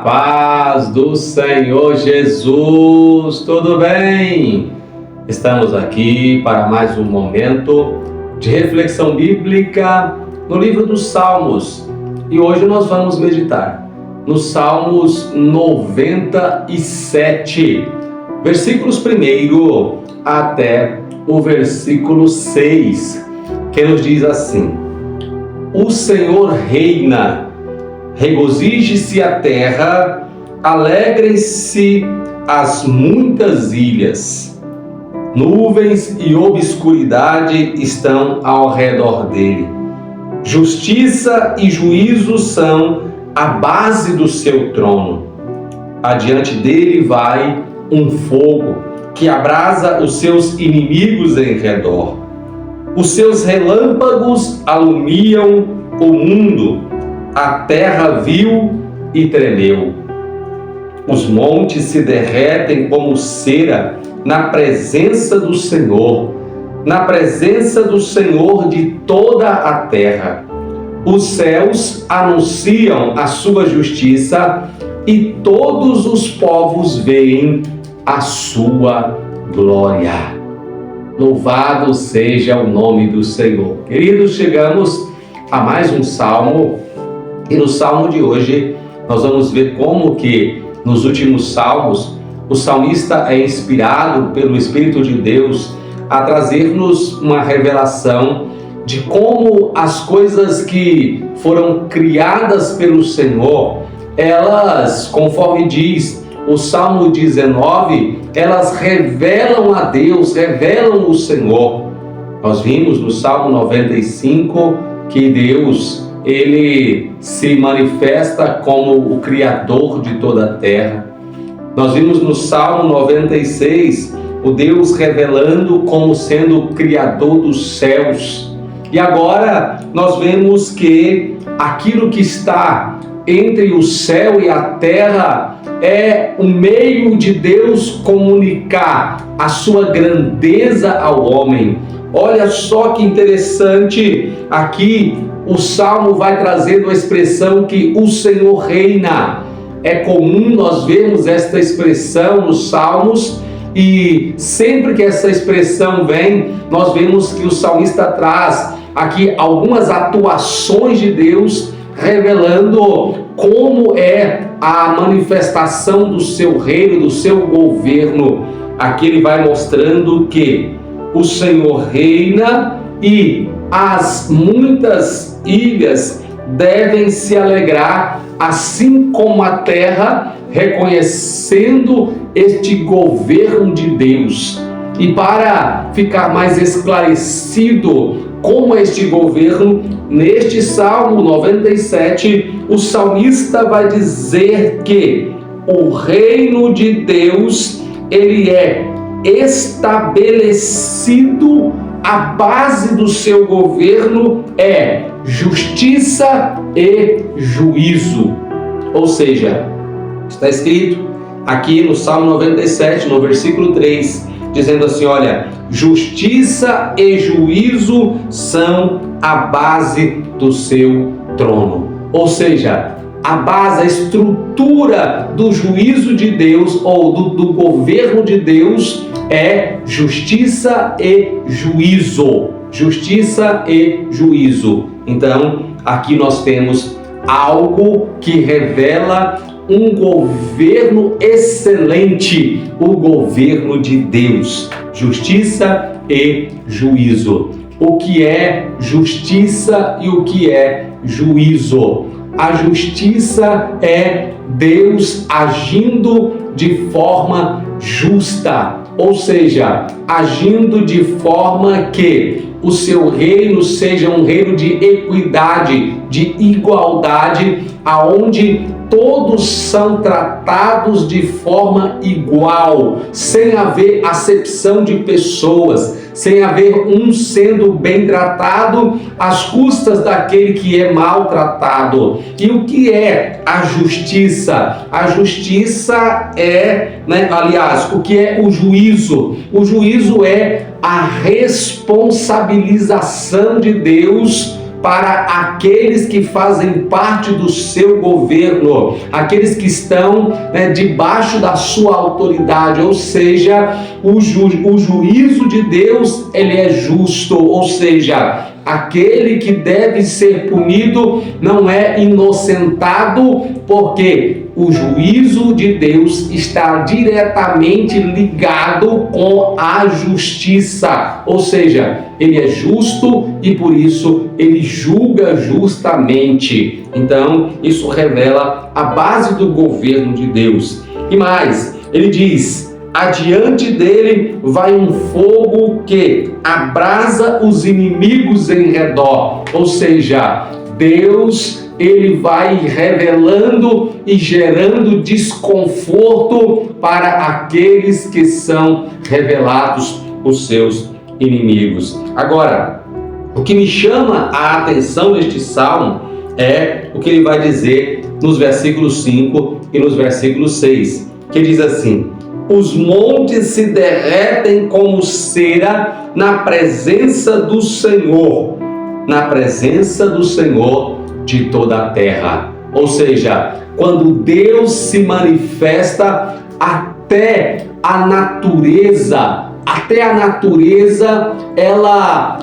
paz do Senhor Jesus, tudo bem? Estamos aqui para mais um momento de reflexão bíblica no livro dos Salmos e hoje nós vamos meditar nos Salmos 97, versículos 1 até o versículo 6, que nos diz assim: O Senhor reina, regozije-se a terra, alegrem-se as muitas ilhas. Nuvens e obscuridade estão ao redor dele. Justiça e juízo são a base do seu trono. Adiante dele vai um fogo que abrasa os seus inimigos em redor. Os seus relâmpagos alumiam o mundo. A terra viu e tremeu. Os montes se derretem como cera na presença do Senhor de toda a terra. Os céus anunciam a sua justiça e todos os povos veem a sua glória. Louvado seja o nome do Senhor. Queridos, chegamos a mais um salmo. E no salmo de hoje, nós vamos ver como que nos últimos salmos, o salmista é inspirado pelo Espírito de Deus a trazer-nos uma revelação de como as coisas que foram criadas pelo Senhor, elas, conforme diz o Salmo 19, elas revelam a Deus, revelam o Senhor. Nós vimos no Salmo 95 que Deus, Ele se manifesta como o Criador de toda a terra. Nós vimos no Salmo 96 o Deus revelando como sendo o Criador dos céus. E agora nós vemos que aquilo que está entre o céu e a terra é o meio de Deus comunicar a sua grandeza ao homem. Olha só que interessante, aqui o Salmo vai trazendo a expressão que o Senhor reina. É comum nós vermos esta expressão nos Salmos e sempre que essa expressão vem, nós vemos que o salmista traz aqui algumas atuações de Deus, revelando como é a manifestação do seu reino, do seu governo. Aqui ele vai mostrando que o Senhor reina e as muitas ilhas devem se alegrar, assim como a terra, reconhecendo este governo de Deus. E para ficar mais esclarecido como é este governo, neste Salmo 97, o salmista vai dizer que o reino de Deus, ele é estabelecido, a base do seu governo é justiça e juízo. Ou seja, está escrito aqui no Salmo 97, no versículo 3, dizendo assim, olha, justiça e juízo são a base do seu trono. Ou seja, a base, a estrutura do juízo de Deus ou do governo de Deus é justiça e juízo. Justiça e juízo. Então, aqui nós temos algo que revela um governo excelente, o governo de Deus. Justiça e juízo. O que é justiça e o que é juízo? A justiça é Deus agindo de forma justa, ou seja, agindo de forma que o seu reino seja um reino de equidade, de igualdade, aonde todos são tratados de forma igual, sem haver acepção de pessoas, sem haver um sendo bem tratado às custas daquele que é maltratado. E o que é a justiça? A justiça é, o que é o juízo? O juízo é a responsabilização de Deus para aqueles que fazem parte do seu governo, aqueles que estão debaixo da sua autoridade, ou seja, o juízo de Deus, ele é justo, ou seja, aquele que deve ser punido não é inocentado, porque o juízo de Deus está diretamente ligado com a justiça, ou seja, ele é justo e por isso ele julga justamente. Então, isso revela a base do governo de Deus. E mais, ele diz: adiante dele vai um fogo que abrasa os inimigos em redor. Ou seja, Deus, ele vai revelando e gerando desconforto para aqueles que são revelados os seus inimigos. Agora, o que me chama a atenção neste salmo é o que ele vai dizer nos versículos 5 e nos versículos 6, que diz assim: os montes se derretem como cera na presença do Senhor de toda a terra. Ou seja, quando Deus se manifesta, até a natureza ela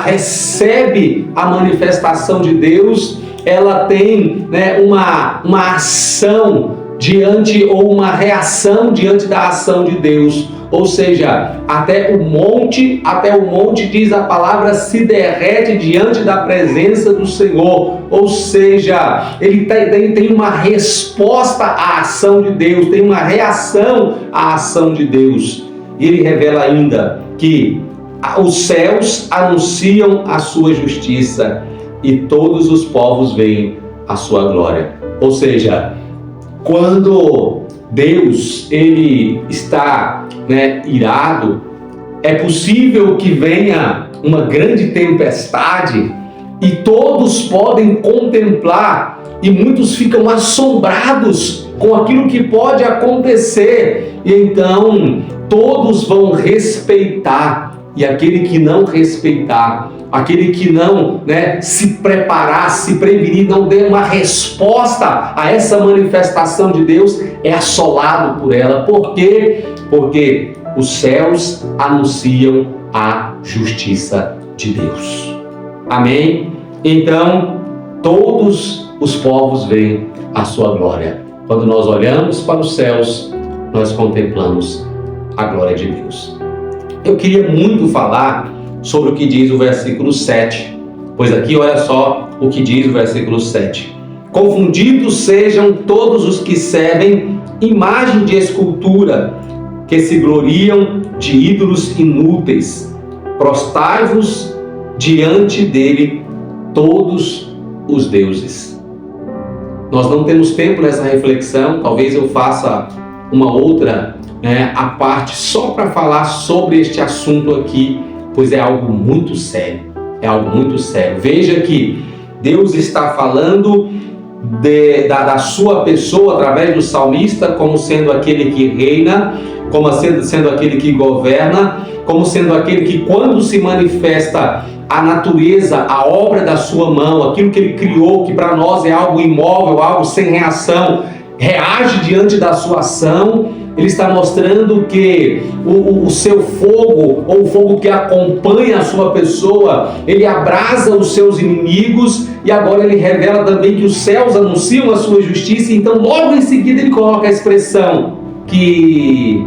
recebe a manifestação de Deus. Ela tem uma ação diante, ou uma reação diante da ação de Deus. Ou seja, até o monte, diz a palavra, se derrete diante da presença do Senhor. Ou seja, ele tem uma resposta à ação de Deus, tem uma reação à ação de Deus. E ele revela ainda que os céus anunciam a sua justiça e todos os povos veem a sua glória. Ou seja, quando Deus ele está irado, é possível que venha uma grande tempestade e todos podem contemplar, e muitos ficam assombrados com aquilo que pode acontecer, e então todos vão respeitar, e aquele que não respeitar, aquele que não se preparar, se prevenir, não der uma resposta a essa manifestação de Deus, é assolado por ela. Por quê? Porque os céus anunciam a justiça de Deus. Amém? Então, todos os povos veem a sua glória. Quando nós olhamos para os céus, nós contemplamos a glória de Deus. Eu queria muito falar sobre o que diz o versículo 7, pois aqui olha só o que diz o versículo 7. Confundidos sejam todos os que servem imagem de escultura, que se gloriam de ídolos inúteis. Prostrai-vos diante dele todos os deuses. Nós não temos tempo nessa reflexão, talvez eu faça uma outra a parte só para falar sobre este assunto aqui, pois é algo muito sério, Veja que Deus está falando da sua pessoa através do salmista como sendo aquele que reina, como sendo aquele que governa, como sendo aquele que, quando se manifesta a natureza, a obra da sua mão, aquilo que ele criou, que para nós é algo imóvel, algo sem reação, reage diante da sua ação. Ele está mostrando que o seu fogo, ou o fogo que acompanha a sua pessoa, ele abrasa os seus inimigos, e agora ele revela também que os céus anunciam a sua justiça. Então logo em seguida ele coloca a expressão que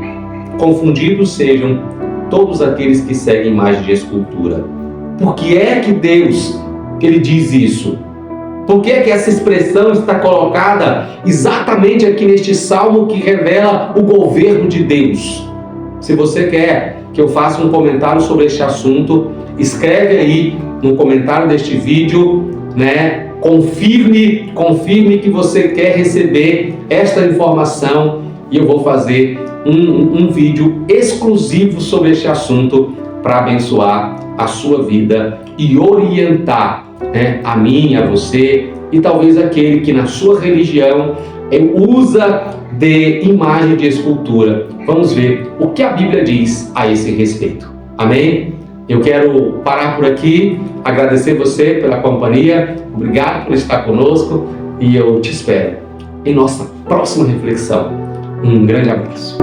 confundidos sejam todos aqueles que seguem imagem de escultura. Por que é que Deus ele diz isso? Por que é que essa expressão está colocada exatamente aqui neste salmo que revela o governo de Deus? Se você quer que eu faça um comentário sobre este assunto, escreve aí no comentário deste vídeo, confirme que você quer receber esta informação, e eu vou fazer um vídeo exclusivo sobre este assunto para abençoar a sua vida e orientar a mim, a você, e talvez aquele que na sua religião usa de imagem de escultura. Vamos ver o que a Bíblia diz a esse respeito. Amém? Eu quero parar por aqui, agradecer você pela companhia, obrigado por estar conosco e eu te espero em nossa próxima reflexão. Um grande abraço.